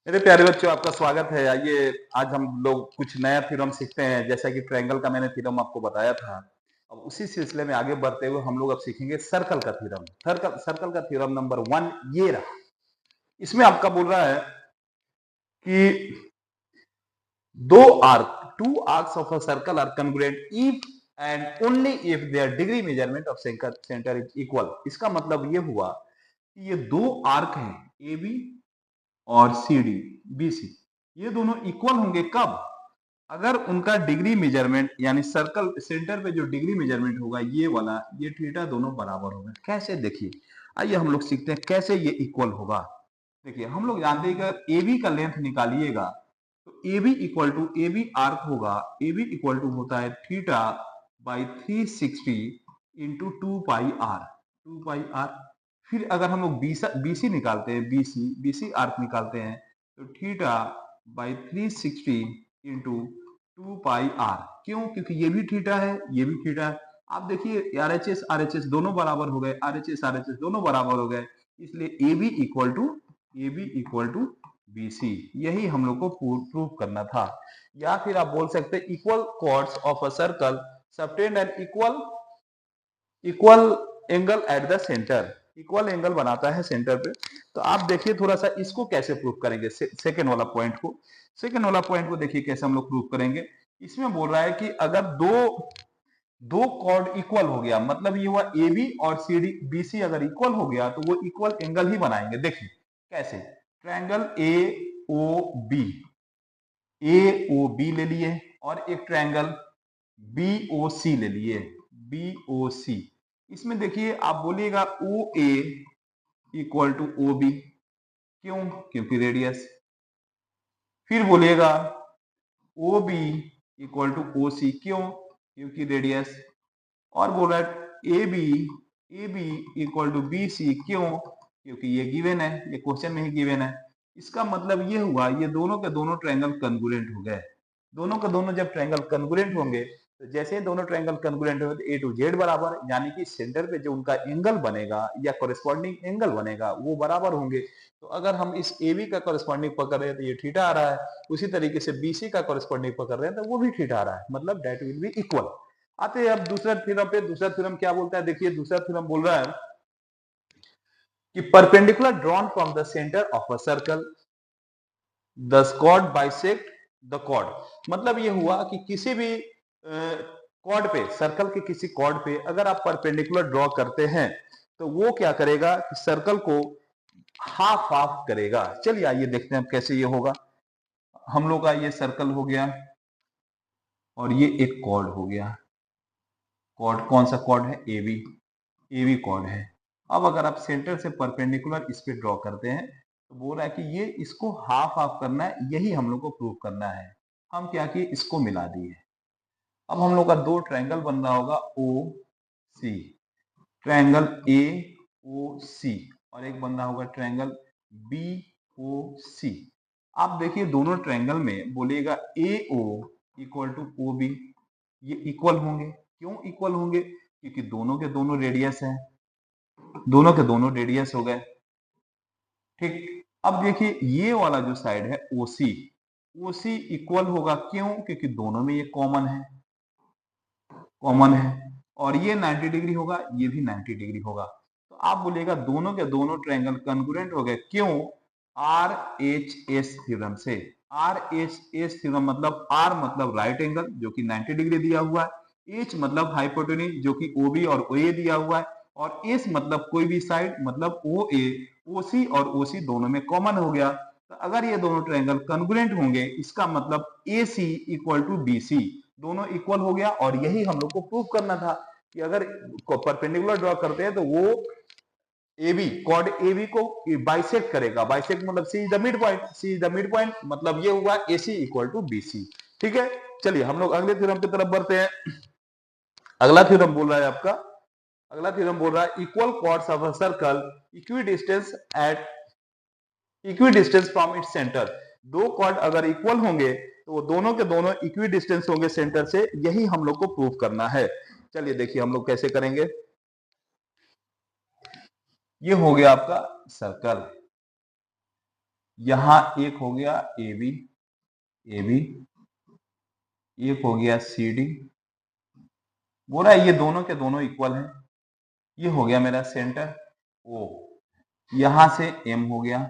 मेरे प्यारे बच्चों, आपका स्वागत है। आइए आज हम लोग कुछ नया थ्योरम सीखते हैं। जैसा कि ट्रायंगल का मैंने थ्योरम आपको बताया था, अब उसी सिलसिले में आगे बढ़ते हुए हम लोग अब सीखेंगे सर्कल का थ्योरम। सर्कल का थ्योरम नंबर 1 ये रहा। इसमें आपका बोल रहा है कि दो arc two arcs of a circle are congruent if and only if their degree measurement of centre is equal. इसका मतलब ये हुआ कि ये दो आर्क हैं ए बी और सी डी बी सी, ये दोनों इक्वल होंगे कब? अगर उनका डिग्री मेजरमेंट यानी सर्कल सेंटर पे जो डिग्री मेजरमेंट होगा ये वाला, ये थीटा दोनों बराबर होगा। कैसे? देखिए, आइए हम लोग सीखते हैं कैसे ये इक्वल होगा। देखिए, हम लोग जानते हैं कि ए बी का लेंथ निकालिएगा तो A B equal to A B arc होगा। ए बी इक्वल टू होता है theta by 360 into 2 pi R. फिर अगर हम लोग बीसी निकालते हैं, बीसी आर्क निकालते हैं तो theta by 360 into 2 pi R. क्यों? क्योंकि ये भी थीटा है, ये भी थीटा है। आप देखिए आर एच एस दोनों बराबर हो गए, आर एच एस दोनों बराबर हो गए, इसलिए A B equal to B C. यही हम लोग को प्रूव करना था। या फिर आप बोल सकते equal chords of a circle subtend and equal angle at the centre. Equal angle बनाता है सेंटर पे। तो आप देखिए थोड़ा सा इसको कैसे प्रूव करेंगे। सेकेंड वाला पॉइंट को देखिए कैसे हम लोग प्रूव करेंगे। इसमें बोल रहा है कि अगर दो कॉर्ड इक्वल हो गया, मतलब ये हुआ ए बी और सी डी बी सी अगर इक्वल हो गया तो वो इक्वल एंगल ही बनाएंगे। देखिए कैसे, triangle A O B, A O B ले लिए और एक ट्रायंगल बी ओ सी ले लिए, बी ओ सी। इसमें देखिए आप बोलिएगा O A equal to O B. क्यों? क्योंकि रेडियस। फिर बोलिएगा O B equal to O C. क्यों? क्योंकि रेडियस। और बोल रहा है A B equal to B C. क्यों? क्योंकि ये गिवन है, ये क्वेश्चन में ही गिवन है। इसका मतलब ये हुआ ये दोनों के दोनों ट्रायंगल कन्ग्रुएंट हो गए। दोनों के दोनों जब ट्रायंगल कन्ग्रुएंट होंगे तो जैसे ही दोनों ट्रायंगल कन्ग्रुएंट होंगे तो ए टू जेड बराबर, यानी कि सेंटर पे जो उनका एंगल बनेगा या कॉरेस्पॉन्डिंग एंगल बनेगा वो बराबर होंगे। तो अगर हम इस ए बी का कॉरेस्पॉन्डिंग पकड़ रहे हैं तो ये थीटा आ रहा है, उसी तरीके से बी सी का कॉरेस्पॉन्डिंग पकड़ रहे हैं तो वो भी थीटा आ रहा है, मतलब दैट विल बी इक्वल। आते हैं अब दूसरा थ्योरम पे। दूसरा थ्योरम क्या बोलता है? देखिए दूसरा थ्योरम बोल रहा है कि perpendicular drawn from the centre of a circle the chord bisect the chord. मतलब ये हुआ कि किसी भी कॉर्ड पे, सर्कल के किसी कॉर्ड पे अगर आप परपेंडिकुलर ड्रॉ करते हैं तो वो क्या करेगा कि सर्कल को हाफ हाफ करेगा। चलिए आइए देखते हैं अब कैसे ये होगा। हम लोग का ये सर्कल हो गया और ये एक कॉर्ड हो गया। कॉर्ड कौन सा कॉर्ड है? ए बी कॉर्ड है। अब अगर आप सेंटर से परपेंडिकुलर इस पे ड्रॉ करते हैं तो बोल रहा है कि ये इसको हाफ हाफ करना है, यही हम लोग को प्रूव करना है। हम क्या किए, इसको मिला दिए। अब हम लोग का दो ट्रायंगल बन रहा होगा ओ सी, ट्रायंगल ए ओ सी, और एक बन रहा होगा ट्रायंगल बी ओ सी। आप देखिए दोनों ट्रायंगल में बोलिएगा A O equal to O B, ये इक्वल होंगे। क्यों इक्वल होंगे? क्योंकि दोनों के दोनों रेडियस है, दोनों के दोनों रेडियस हो गए। ठीक। अब देखिए ये वाला जो साइड है ओसी, ओसी इक्वल होगा। क्यों? क्योंकि दोनों में ये कॉमन है और ये 90 डिग्री होगा, ये भी 90 डिग्री होगा। तो आप बोलिएगा दोनों के दोनों ट्रायंगल कन्ग्रुएंट हो गए। क्यों? आर एच एस थ्योरम से। आर एच एस थ्योरम मतलब आर मतलब राइट एंगल जो कि 90 डिग्री दिया हुआ है, एच मतलब हाइपोटेन्यूज जो कि ओ बी और ओ ए दिया हुआ है, और एस मतलब कोई भी साइड मतलब ओ ए, ओ सी और ओ सी दोनों में कॉमन हो गया। तो अगर ये दोनों ट्रायंगल कन्ग्रुएंट होंगे इसका मतलब ए सी इक्वल टू बी सी, दोनों इक्वल हो गया। और यही हम लोग को प्रूव करना था कि अगर परपेंडिकुलर ड्रॉ करते हैं तो वो AB कॉर्ड AB को बाइसेक्ट करेगा। बाइसेक्ट मतलब C is the mid point, C is the mid point, मतलब ये हुआ AC इक्वल टू BC। ठीक है, चलिए हम लोग अगले थ्योरम की तरफ बढ़ते हैं। अगला थ्योरम बोल रहा है आपका, अगला थ्योरम बोल रहा है equal chords of a circle equidistance from its centre. दो कॉर्ड अगर इक्वल होंगे तो वो दोनों के दोनों इक्वी डिस्टेंस होंगे सेंटर से, यही हम लोग को प्रूव करना है। चलिए देखिए हम लोग कैसे करेंगे। ये हो गया आपका सर्कल, यहाँ एक हो गया ए बी, ए बी, एक हो गया सी डी, बोला ये दोनों के दोनों इक्वल है, ये हो गया मेरा सेंटर ओ, यहां से एम हो गया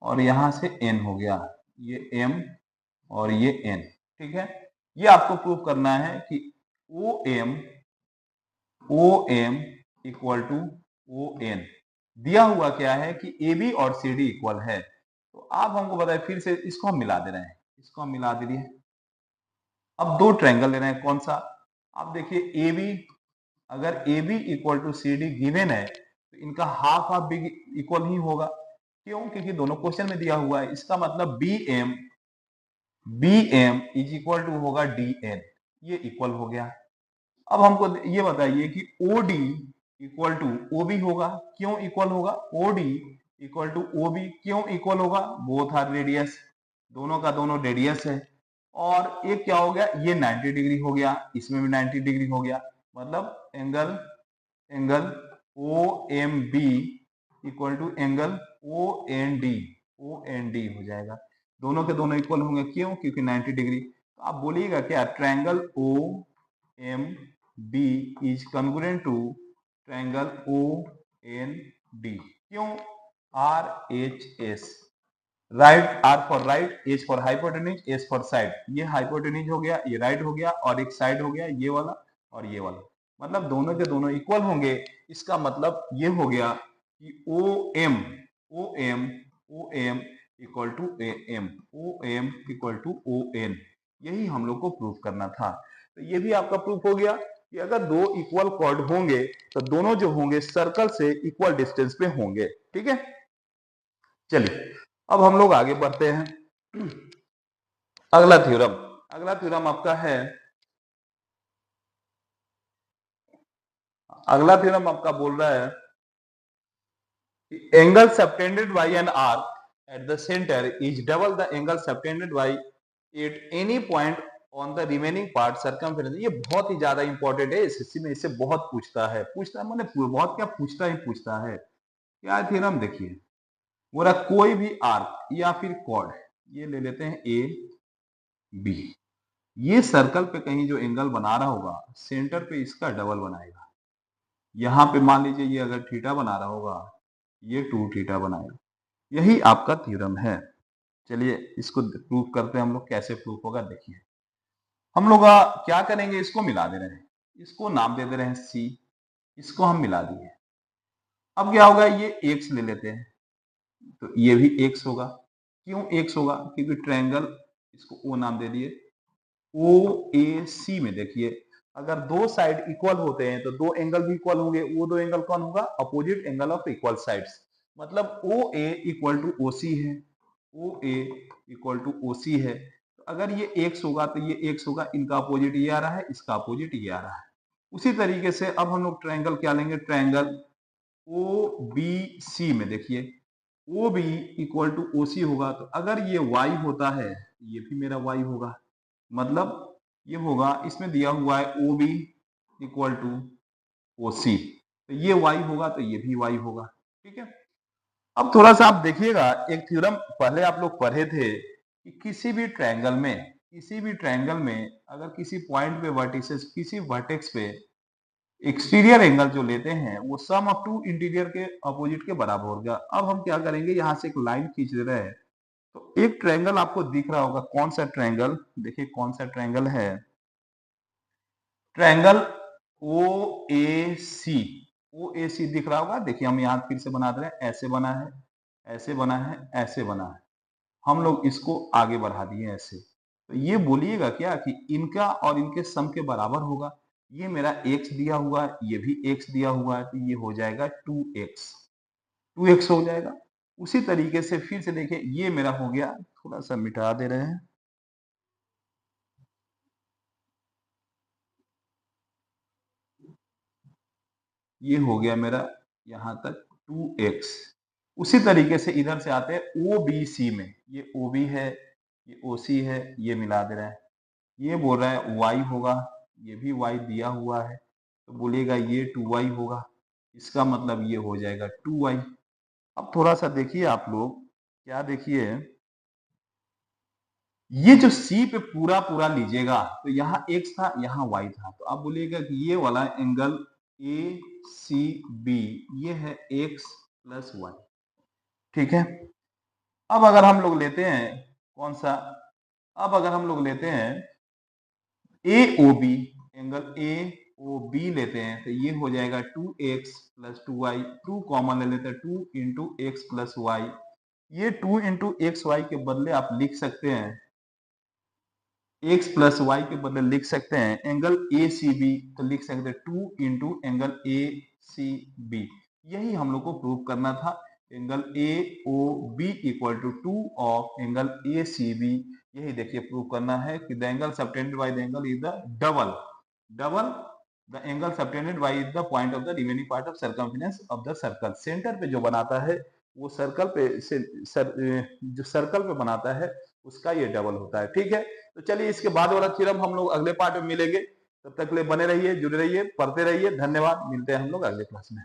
और यहां से एन हो गया, ये एम और ये एन, ठीक है। ये आपको प्रूव करना है कि O M equal to O N. दिया हुआ क्या है कि ए बी और सी डी इक्वल है, तो आप हमको बताए, फिर से इसको हम मिला दे रहे हैं, इसको हम मिला दे दिए। अब दो ट्रायंगल ले रहे हैं, कौन सा, आप देखिए ए बी, अगर A B equal to C D given है तो इनका हाफ हाफ भी इक्वल ही होगा, क्यों, क्योंकि दोनों क्वेश्चन में दिया हुआ है। इसका मतलब B M is equal to होगा डी एन, ये इक्वल हो गया। अब हमको ये बताइए कि O D equal to O B होगा, क्यों इक्वल होगा, O D equal to O B क्यों इक्वल होगा, बोथ आर रेडियस, दोनों का दोनों रेडियस है। और एक क्या हो गया, ये 90 डिग्री हो गया, इसमें भी 90 डिग्री हो गया, मतलब angle angle O M B equal to angle O N D हो जाएगा, दोनों के दोनों इक्वल होंगे, क्यों, क्योंकि 90 डिग्री। तो आप बोलिएगा क्या, triangle O M B is congruent to triangle O N D, क्यों, R H S, right, R for right, H for hypotenuse, S for side, ये हाइपोटेन्यूज हो गया, ये राइट हो गया, और एक साइड हो गया ये वाला और ये वाला, मतलब दोनों के दोनों इक्वल होंगे। इसका मतलब ये हो गया कि O M O M equal to M, O M equal to O N, यही हम लोग को प्रूफ करना था। तो ये भी आपका प्रूफ हो गया कि अगर दो इक्वल कॉर्ड होंगे तो दोनों जो होंगे सर्कल से इक्वल डिस्टेंस पे होंगे, ठीक है। चलिए अब हम लोग आगे बढ़ते हैं। अगला थ्योरम आपका है, अगला थ्योरम आपका बोल रहा है angle subtended bye an arc eight the centre is double the angle subtended by at any point on the remaining part circumference. ये बहुत ही ज्यादा इंपॉर्टेंट है, एसएससी में इससे बहुत पूछता है मैंने बहुत क्या पूछता है। क्या थ्योरम देखिए, बोला कोई भी आर्क या फिर कॉर्ड, ये ले लेते हैं ए बी, ये सर्कल पे कहीं जो एंगल बना रहा होगा सेंटर पे इसका डबल बनाएगा। यहां पे मान लीजिए ये अगर थीटा बना रहा होगा, ये 2 थीटा बनाएगा, यही आपका थ्योरम है। चलिए इसको प्रूफ करते हैं हम लोग, कैसे प्रूफ होगा देखिए। हम लोग क्या करेंगे, इसको मिला दे रहे हैं, इसको नाम दे दे रहे हैं सी, इसको हम मिला दिए। अब क्या होगा, ये एक्स ले लेते हैं, तो ये भी एक्स होगा, क्यों एक्स होगा, क्योंकि ट्रायंगल, इसको ओ नाम दे दिए, ओ ए सी में देखिए अगर दो साइड इक्वल होते हैं तो दो एंगल भी इक्वल होंगे, वो दो एंगल कौन होगा, opposite angle of equal sides, मतलब ओ ए इक्वल टू ओ सी है, ओ ए इक्वल टू ओ सी है। तो अगर ये एक्स होगा तो ये एक्स होगा, इनका अपोजिट ये आ रहा है, इसका अपोजिट ये आ रहा है। उसी तरीके से अब हम लोग ट्रायंगल क्या लेंगे, ट्रायंगल ओ बी सी में देखिए O B equal to O C होगा, तो अगर ये y होता है ये भी मेरा y होगा, मतलब ये होगा, इसमें दिया हुआ है O B equal to O C, तो ये y होगा तो ये भी y होगा, ठीक है। अब थोड़ा सा आप देखिएगा, एक थ्योरम पहले आप लोग पढ़े थे कि किसी भी ट्रायंगल में अगर किसी पॉइंट पे वर्टिसेस, किसी वर्टेक्स पे एक्सटीरियर एंगल जो लेते हैं वो सम ऑफ टू इंटीरियर के अपोजिट के बराबर होगा। अब हम क्या करेंगे, यहाँ से एक लाइन खींच दे रहे हैं, तो एक ट्रायंगल आपको दिख रहा होगा, कौन सा ट्रायंगल, देखिए कौन सा ट्रायंगल है, ट्रायंगल ओ ए सी, ओ ए सी दिख रहा होगा। देखिए हम यहाँ फिर से बना दे रहे हैं, ऐसे बना है, ऐसे बना है, ऐसे बना है, हम लोग इसको आगे बढ़ा दिए ऐसे, तो ये बोलिएगा क्या कि इनका और इनके सम के बराबर होगा। ये मेरा x दिया हुआ है, ये भी x दिया हुआ है, तो ये हो जाएगा 2x हो जाएगा। उसी तरीके से फिर से देखिए ये मेरा हो गया, थोड़ा सा मिटा दे रहे हैं, ये हो गया मेरा यहाँ तक 2x। उसी तरीके से इधर से आते हैं ओ बी सी में, ये ओ बी है, ये ओ सी है, ये मिला दे रहा है, ये बोल रहा है y होगा, ये भी y दिया हुआ है, तो बोलेगा ये 2y होगा, इसका मतलब ये हो जाएगा 2y। अब थोड़ा सा देखिए आप लोग, क्या देखिए, ये जो सी पे पूरा पूरा लीजिएगा तो यहाँ एक्स था, यहाँ वाई था, तो आप बोलिएगा कि ये वाला एंगल ए सी बी ये है एक्स प्लस वाई। ठीक है। अब अगर हम लोग लेते हैं कौन सा, अब अगर हम लोग लेते हैं A O B, angle A O B लेते हैं तो ये हो जाएगा 2x प्लस 2y, 2 कॉमन ले लेते हैं, 2 इंटू एक्स प्लस वाई। ये 2 इंटू एक्स वाई के बदले आप लिख सकते हैं, एक्स प्लस वाई के बदले लिख सकते हैं एंगल ए सी बी, तो लिख सकते हैं 2 into angle A C B. यही हम लोग को प्रूव करना था, angle A O B equal to 2 of angle A C B. यही देखिए प्रूव करना है कि the angle subtended by the angle is the double double the angle subtended by is the point of the remaining part of circumference of the circle. Centre पे जो बनाता है वो सर्कल पे जो सर्कल पे बनाता है उसका ये डबल होता है। ठीक है, तो चलिए इसके बाद वाला थ्योरम हम लोग अगले पार्ट में मिलेंगे। तब तक के लिए बने रहिए, जुड़े रहिए, पढ़ते रहिए। धन्यवाद, मिलते हैं हम लोग अगले क्लास में।